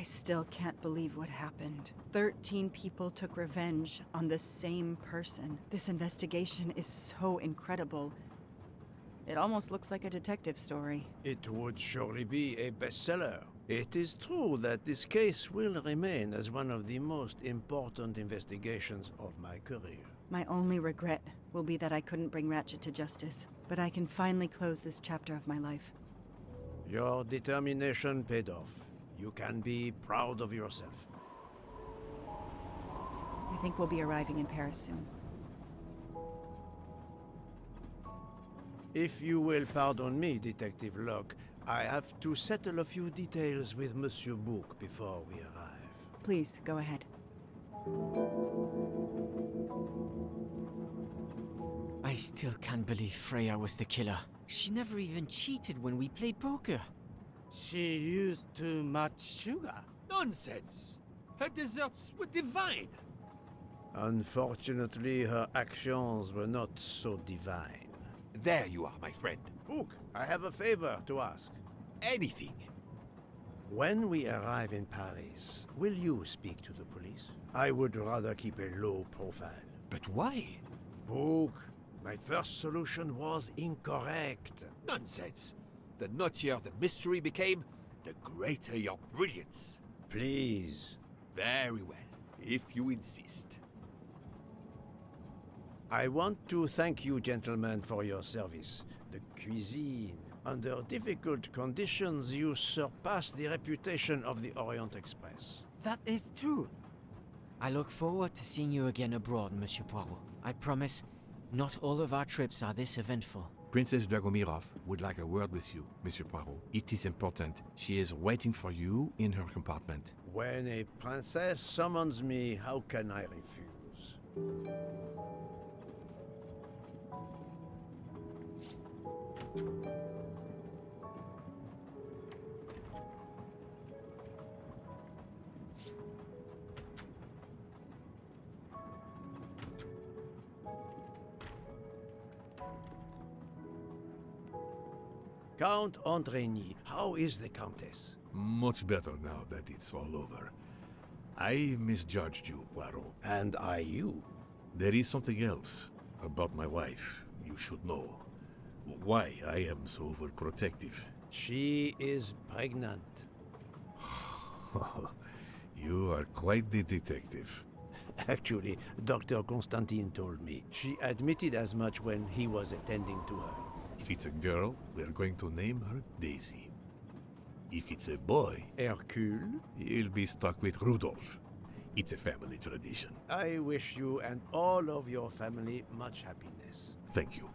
still can't believe what happened. 13 people took revenge on the same person. This investigation is so incredible. It almost looks like a detective story. It would surely be a bestseller. It is true that this case will remain as one of the most important investigations of my career. My only regret will be that I couldn't bring Ratchet to justice, but I can finally close this chapter of my life. Your determination paid off. You can be proud of yourself. I think we'll be arriving in Paris soon. If you will pardon me, Detective Locke, I have to settle a few details with Monsieur Bouc before we arrive. Please, go ahead. I still can't believe Freya was the killer. She never even cheated when we played poker. She used too much sugar. Nonsense! Her desserts were divine! Unfortunately, her actions were not so divine. There you are, my friend. Bouc, I have a favor to ask. Anything. When we arrive in Paris, will you speak to the police? I would rather keep a low profile. But why? Bouc, my first solution was incorrect. Nonsense! The nuttier the mystery became, the greater your brilliance. Please. Very well, if you insist. I want to thank you, gentlemen, for your service. The cuisine. Under difficult conditions, you surpassed the reputation of the Orient Express. That is true. I look forward to seeing you again abroad, Monsieur Poirot. I promise, not all of our trips are this eventful. Princess Dragomirov would like a word with you, Monsieur Poirot. It is important. She is waiting for you in her compartment. When a princess summons me, how can I refuse? Count Andrigny, how is the Countess? Much better now that it's all over. I misjudged you, Poirot. And I you. There is something else about my wife you should know. Why I am so overprotective. She is pregnant. You are quite the detective. Actually, Dr. Constantine told me. She admitted as much when he was attending to her. If it's a girl, we're going to name her Daisy. If it's a boy, Hercule? he'll be stuck with Rudolph. It's a family tradition. I wish you and all of your family much happiness. Thank you.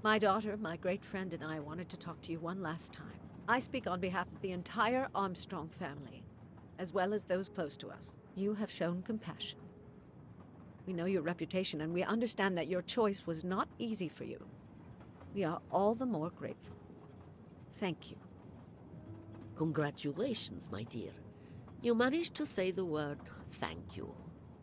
My daughter, my great friend, and I wanted to talk to you one last time. I speak on behalf of the entire Armstrong family, as well as those close to us. You have shown compassion. We know your reputation, and we understand that your choice was not easy for you. We are all the more grateful. Thank you. Congratulations, my dear. You managed to say the word thank you,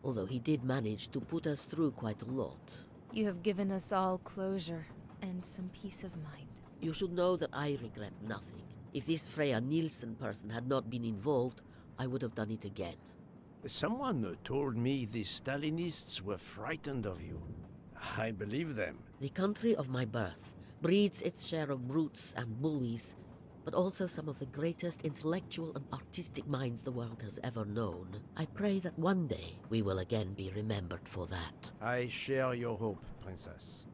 although he did manage to put us through quite a lot. You have given us all closure and some peace of mind. You should know that I regret nothing. If this Freya Nielsen person had not been involved, I would have done it again. Someone told me the Stalinists were frightened of you. I believe them. The country of my birth breeds its share of brutes and bullies, but also some of the greatest intellectual and artistic minds the world has ever known. I pray that one day we will again be remembered for that. I share your hope, Princess.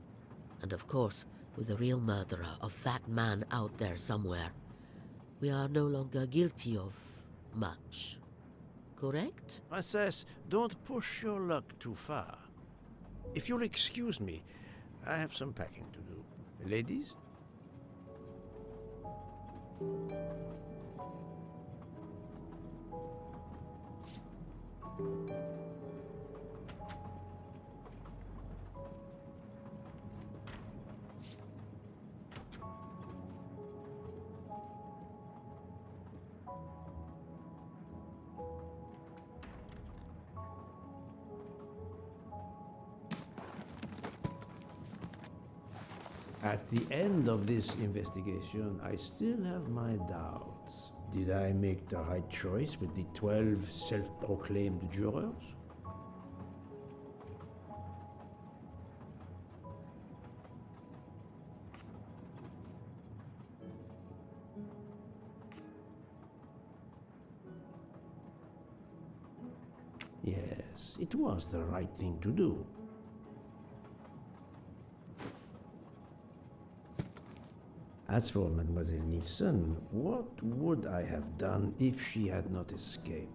And of course, with the real murderer of that man out there somewhere, we are no longer guilty of much. Correct? Princess, don't push your luck too far. If you'll excuse me, I have some packing to do. Ladies? At the end of this investigation, I still have my doubts. Did I make the right choice with the 12 self-proclaimed jurors? Yes, it was the right thing to do. As for Mademoiselle Nielsen, what would I have done if she had not escaped?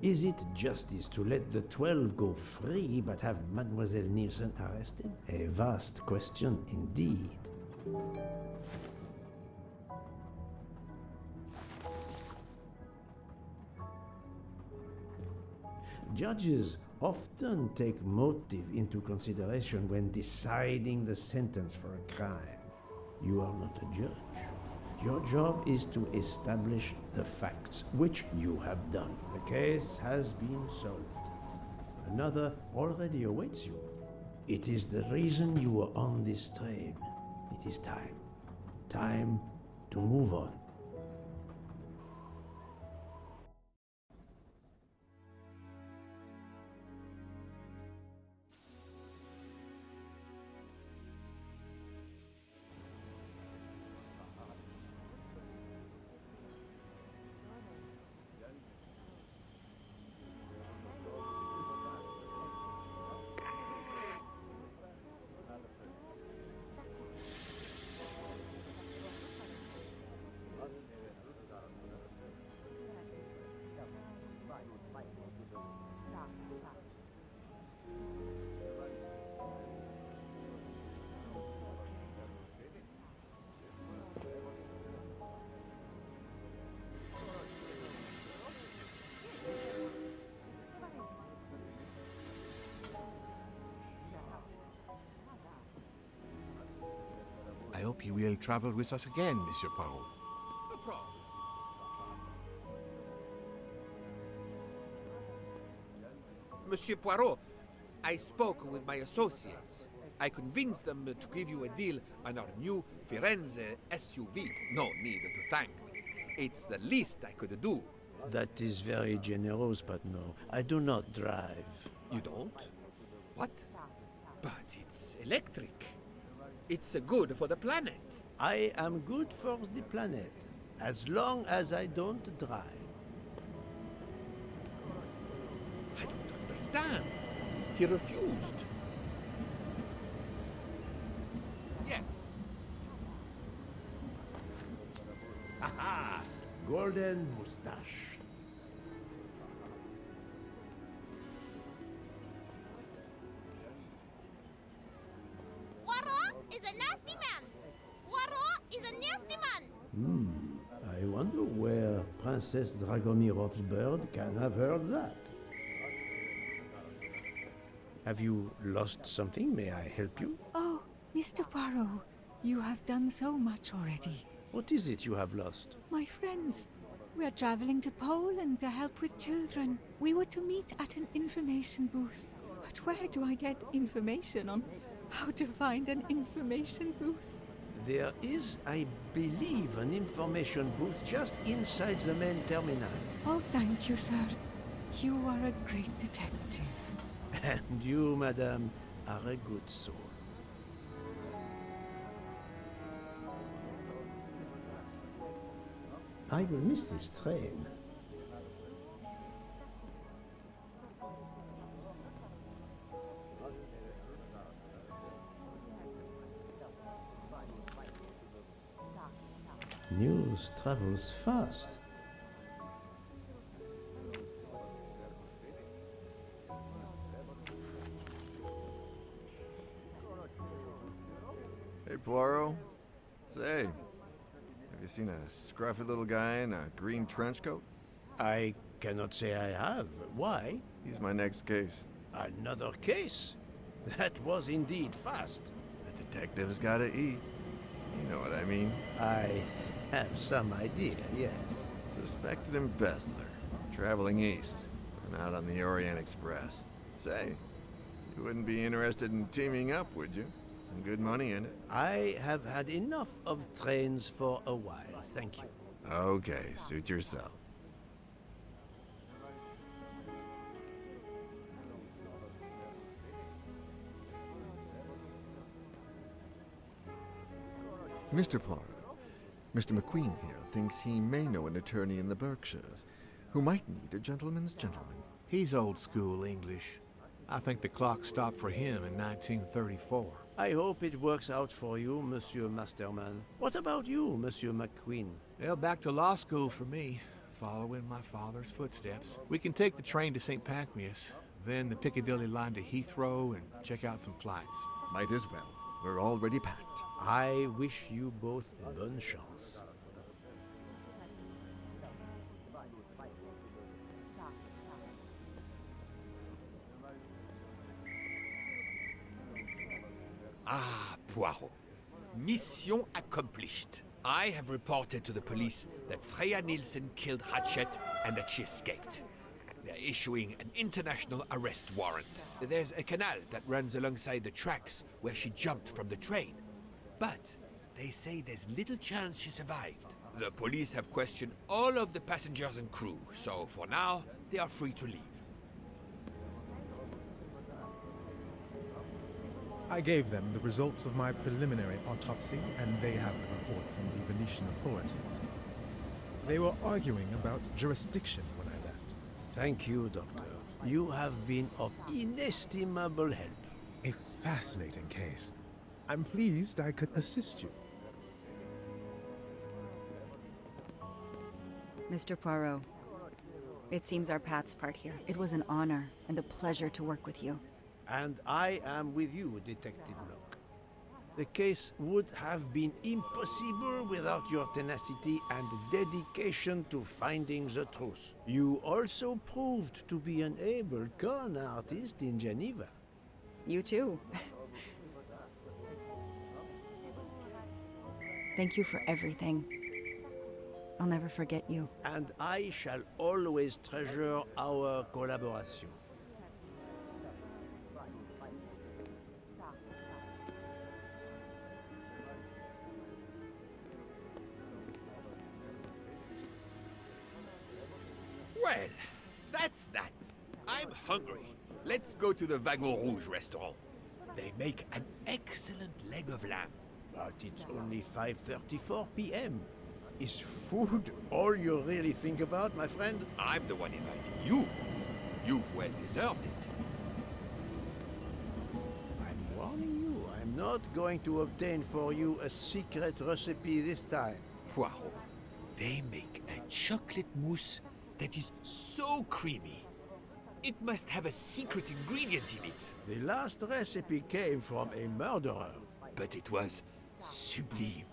Is it justice to let the 12 go free but have Mademoiselle Nielsen arrested? A vast question indeed. Judges often take motive into consideration when deciding the sentence for a crime. You are not a judge. Your job is to establish the facts, which you have done. The case has been solved. Another already awaits you. It is the reason you were on this train. It is time. Time to move on. I hope you will travel with us again, Monsieur Poirot. No problem. Monsieur Poirot, I spoke with my associates. I convinced them to give you a deal on our new Firenze SUV. No need to thank me. It's the least I could do. That is very generous, but no, I do not drive. You don't? What? But it's electric. It's good for the planet. I am good for the planet, as long as I don't drive. I don't understand. He refused. Yes. Haha! Golden moustache. Poirot is a nasty man. Poirot is a nasty man. I wonder where Princess Dragomirov's bird can have heard that. Have you lost something? May I help you? Oh, Mr. Poirot, you have done so much already. What is it you have lost? My friends, We're traveling to Poland to help with children. We were to meet at an information booth. But where do I get information on how to find an information booth? There is, I believe, an information booth just inside the main terminal. Oh, thank you, sir. You are a great detective. And you, madame, are a good soul. I will miss this train. News travels fast. Hey, Poirot. Say, have you seen a scruffy little guy in a green trench coat? I cannot say I have. Why? He's my next case. Another case? That was indeed fast. The detective's gotta eat. You know what I mean. I have some idea, yes. Suspected embezzler. Traveling east. And out on the Orient Express. Say, you wouldn't be interested in teaming up, would you? Some good money in it. I have had enough of trains for a while, thank you. Okay, suit yourself. Mr. Poirot, Mr. McQueen here thinks he may know an attorney in the Berkshires who might need a gentleman's gentleman. He's old school English. I think the clock stopped for him in 1934. I hope it works out for you, Monsieur Masterman. What about you, Monsieur McQueen? Well, back to law school for me, following my father's footsteps. We can take the train to St. Pancras, then the Piccadilly line to Heathrow and check out some flights. Might as well. We're already packed. I wish you both bonne chance. Ah, Poirot. Mission accomplished. I have reported to the police that Freya Nielsen killed Hatchet and that she escaped. They're issuing an international arrest warrant. There's a canal that runs alongside the tracks where she jumped from the train. But they say there's little chance she survived. The police have questioned all of the passengers and crew, so for now, they are free to leave. I gave them the results of my preliminary autopsy, and they have the report from the Venetian authorities. They were arguing about jurisdiction when I left. Thank you, Doctor. You have been of inestimable help. A fascinating case. I'm pleased I could assist you. Mr. Poirot, it seems our paths part here. It was an honor and a pleasure to work with you. And I am with you, Detective Locke. The case would have been impossible without your tenacity and dedication to finding the truth. You also proved to be an able con artist in Geneva. You too. Thank you for everything. I'll never forget you. And I shall always treasure our collaboration. Well, that's that. I'm hungry. Let's go to the Wagon Rouge restaurant. They make an excellent leg of lamb. But it's only 5:34 p.m. Is food all you really think about, my friend? I'm the one inviting you. You've well deserved it. I'm warning you, I'm not going to obtain for you a secret recipe this time. Poirot, they make a chocolate mousse that is so creamy. It must have a secret ingredient in it. The last recipe came from a murderer. But it was sublime.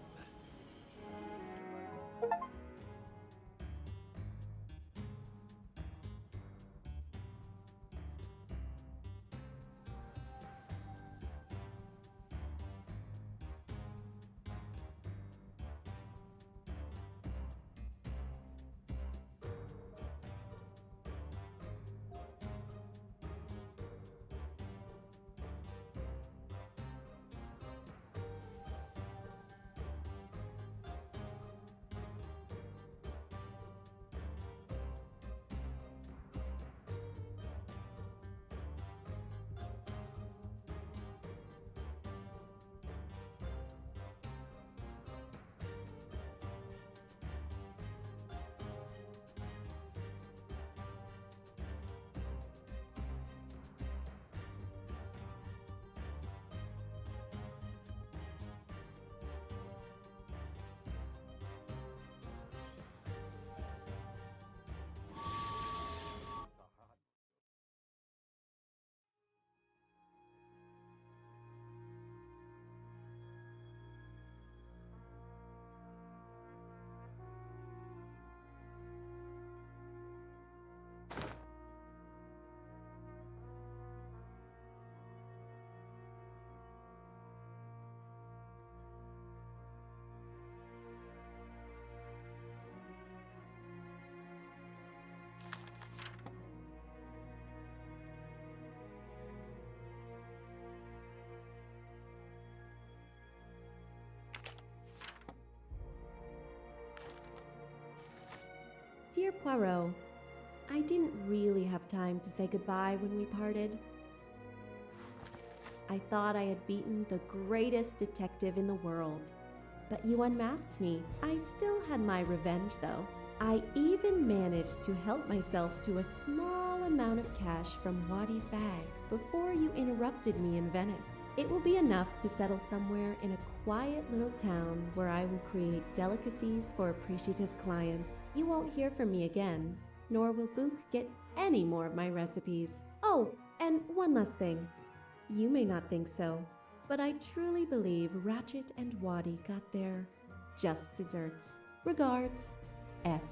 Poirot, I didn't really have time to say goodbye when we parted. I thought I had beaten the greatest detective in the world, but you unmasked me. I still had my revenge, though. I even managed to help myself to a small amount of cash from Waddy's bag before you interrupted me in Venice. It will be enough to settle somewhere in a quiet little town where I will create delicacies for appreciative clients. You won't hear from me again, nor will Book get any more of my recipes. Oh, and one last thing. You may not think so, but I truly believe Ratchet and Waddy got their just desserts. Regards, F.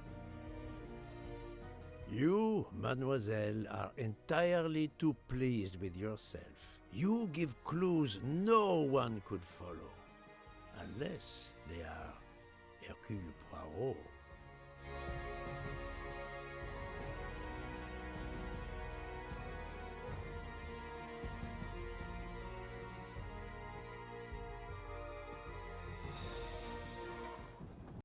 You, mademoiselle, are entirely too pleased with yourself. You give clues no one could follow, unless they are Erküle Pуаро.